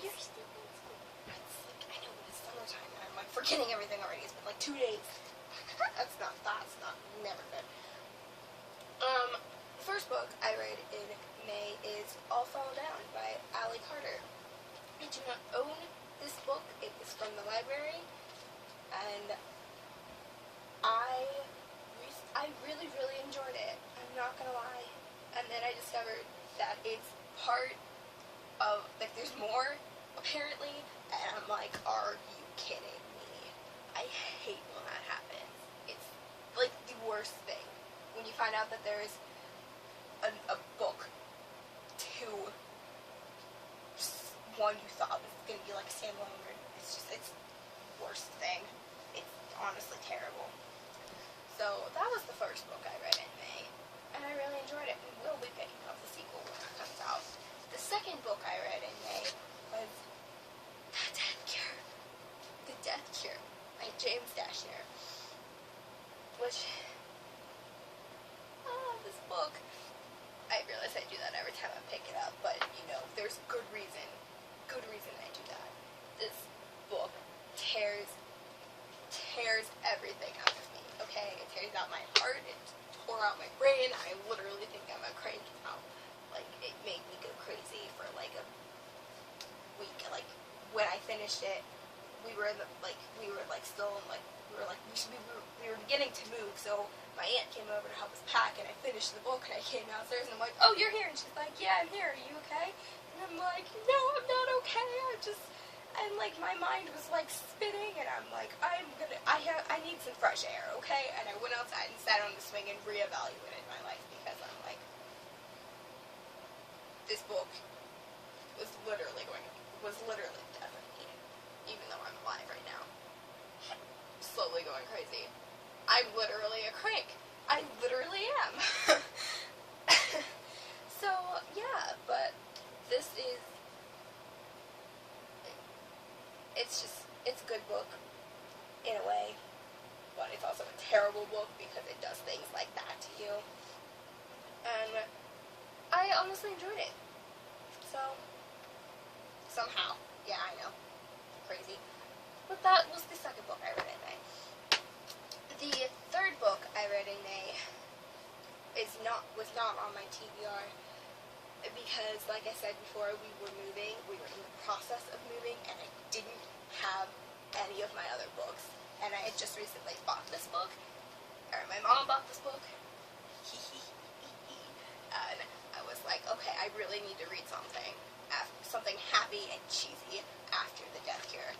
You're still in school. It's like, I know, but it's summertime and I'm like forgetting everything already. It's been like 2 days. That's not, never good. The first book I read in May is All Fall Down by Ali Carter. I do not own this book. It was from the library, and I really, really enjoyed it. I'm not gonna lie. And then I discovered that it's part of, like, there's more, apparently, and I'm like, are you kidding me? I hate when that happens. It's, like, the worst thing. When you find out that there's a book to one you thought was going to be, like, a standalone, it's the worst thing. It's honestly terrible. So, that was the first book I read in May, and I really enjoyed it, and will be picking up the sequel when that comes out. The second book I read in May was The Death Cure by James Dashner, which, this book, I realize I do that every time I pick it up, but, you know, there's good reason I do that. This book tears everything out of me, okay? It tears out my heart, it tore out my brain, I literally think I'm a crank now. Like, it made me go crazy for, like, a week. Like, when I finished it, we were beginning to move, so my aunt came over to help us pack, and I finished the book, and I came downstairs, and I'm like, oh, you're here, and she's like, yeah, I'm here, are you okay? And I'm like, no, I'm not okay, and, like, my mind was, like, spinning, and I'm like, I need some fresh air, okay? And I went outside and sat on the swing and reevaluated my life, because I'm like, this book was literally death of me, even though I'm alive right now. Slowly going crazy. I'm literally a crank. I literally am. So, yeah, but this is, it's a good book, in a way, but it's also a terrible book because it does things like that to you. And I honestly enjoyed it. So, somehow. Yeah, I know. Crazy. But that was the second book I read in May. The third book I read in May was not on my TBR because, like I said before, we were in the process of moving, and I didn't have any of my other books. And I had just recently bought this book, or my mom bought this book, and I was like, okay, I really need to read something happy and cheesy after The Death Cure.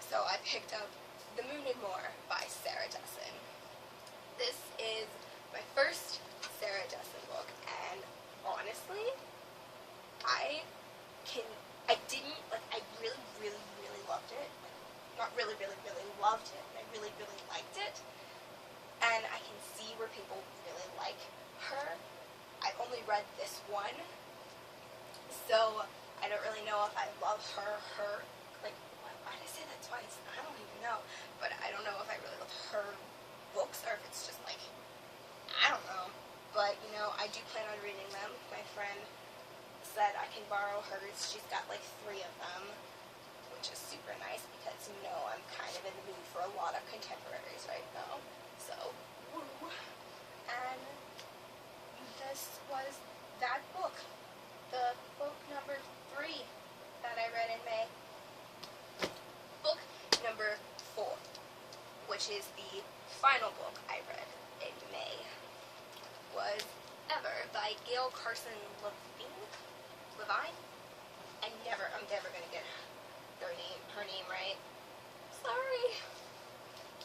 So I picked up The Moon and More by Sarah Dessen. This is my first Sarah Dessen book, and honestly, I really loved it. Not really loved it, but I really liked it. And I can see where people really like her. I've only read this one, so I don't really know if I love her, like, why did I say that twice? I don't even know, but I don't know if I really love her books, or if it's just, like, I don't know, but, you know, I do plan on reading them. My friend said I can borrow hers. She's got, like, 3 of them, which is super nice, because, you know, I'm kind of in the mood for a lot of contemporaries right now, so, woo. And this was that book, the book number 3 that I read in May. Book number 4, which is the final book I read in May, was Ever by Gail Carson Levine? I'm never gonna get her name right. Sorry.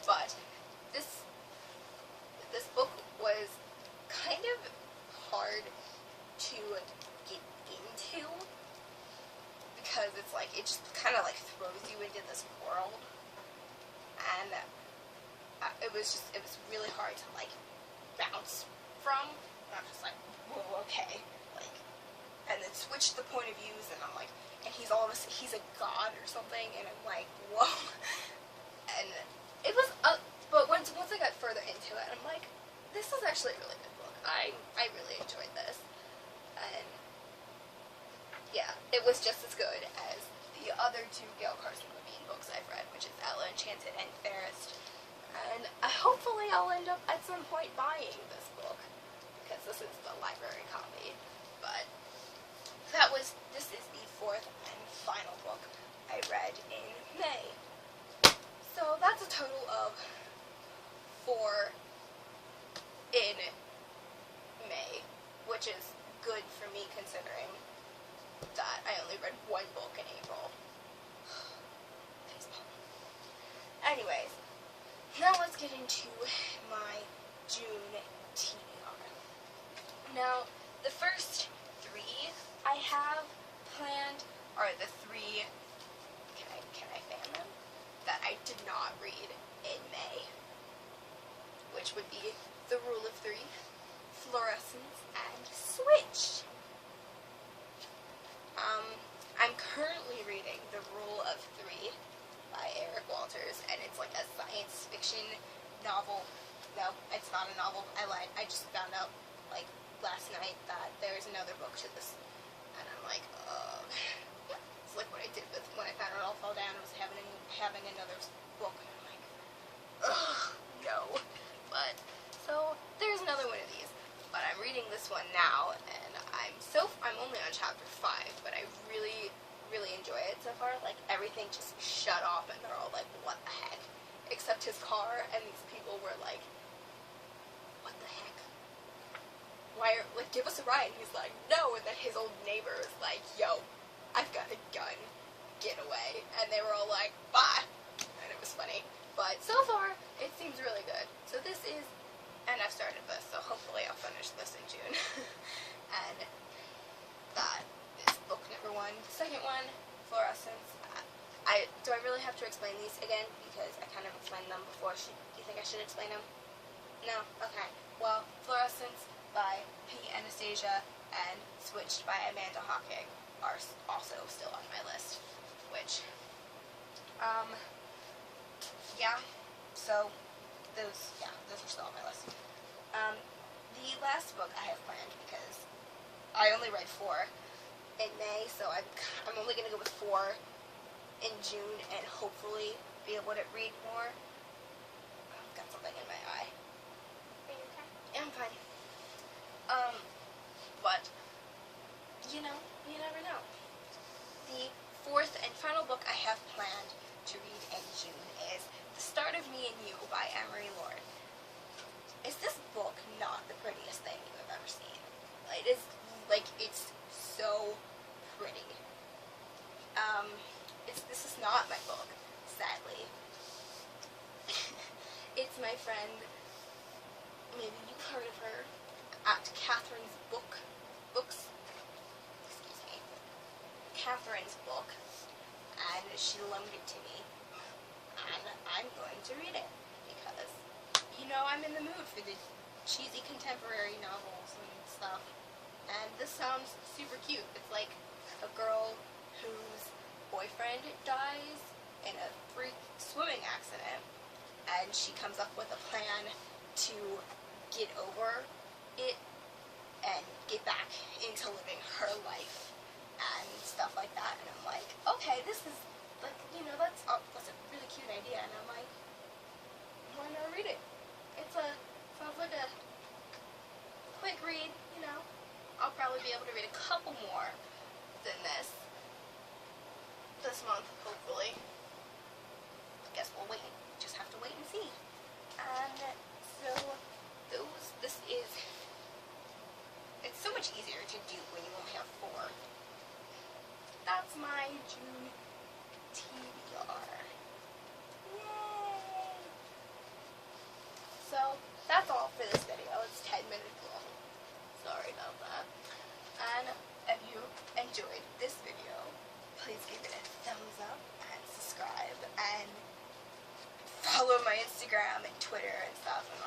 But this book was kind of hard to get into, because it's like, it just kind of like throws you into this world, and it was really hard to like bounce from. And I'm just like, whoa, okay, like, and then switch the point of views, and I'm like, and he's a god or something, and I'm like, whoa. And it was, but once I got further into it, I'm like, this is actually a really good book. I really enjoyed this, and yeah, it was just as good as Hopefully I'll end up at some point buying this book, because this is the library copy. But this is the fourth and final book I read in May. So that's a total of 4 in May, which is good for me considering that I only read 1 book in April. Anyways, now let's get into my June TBR. Now, the first 3 I have planned are the 3, can I fan them? That I did not read in May, which would be The Rule of 3, Fluorescence, and Switch. I'm currently reading The Rule of 3 by Eric Walters, and it's like a science fiction novel. No, it's not a novel. I lied. I just found out, like, last night that there's another book to this, and I'm like, it's like what I did with when I found It All Fall Down, was having another book, and I'm like, no. But, so, there's another one of these, but I'm reading this one now, and I'm only on chapter 5, but I really enjoy it so far. Like, everything just shut off, and they're all like, what the heck? Except his car, and these people were like, what the heck? Give us a ride. And he's like, no, and then his old neighbor is like, yo, I've got a gun, get away. And they were all like, bye. And it was funny. But so far, it seems really good. So this is, and I've started this, so hopefully I'll finish this in June. And that is book number 1. The second one, Fluorescence. Do I really have to explain these again? Because I kind of explained them before. Do you think I should explain them? No? Okay. Well, Fluorescence by P. Anastasia and Switched by Amanda Hocking are also still on my list. Which, yeah. So, those are still on my list. The last book I have planned, because I only read 4 in May, so I'm only going to go with 4 in June, and hopefully be able to read more. I've got something in my eye. Are you okay? Yeah, I'm fine. But, you know, you never know. The 4th and final book I have planned to read in June is The Start of Me and You by Emery Lord. Is this book not the prettiest thing you have ever seen? It is, like, it's so pretty. This is not my book, sadly. It's my friend, maybe you've heard of her, at Catherine's Books, excuse me, Catherine's book, and she loaned it to me, and I'm going to read it, because, you know, I'm in the mood for the cheesy contemporary novels and stuff, and this sounds super cute. It's like a girl whose boyfriend dies in a freak swimming accident, and she comes up with a plan to get over it and get back into living her life and stuff like that. And I'm like, okay, this is, like, you know, that's a really cute idea. And I'm like, why not read it? Sounds like a quick read, you know. I'll probably be able to read a couple more than this month, hopefully. Guess we'll wait. Just have to wait and see. And so it's so much easier to do when you only have 4. That's my June TBR. Yay! So that's all for this video. It's 10 minutes long. Sorry about that. And if you enjoyed this video, please give it a thumbs up and subscribe and follow my Instagram and Twitter and stuff. And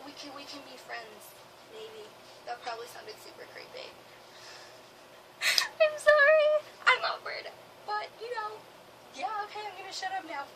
we can be friends, maybe. That probably sounded super creepy. I'm sorry. I'm awkward. But, you know, yeah, okay, I'm gonna shut up now.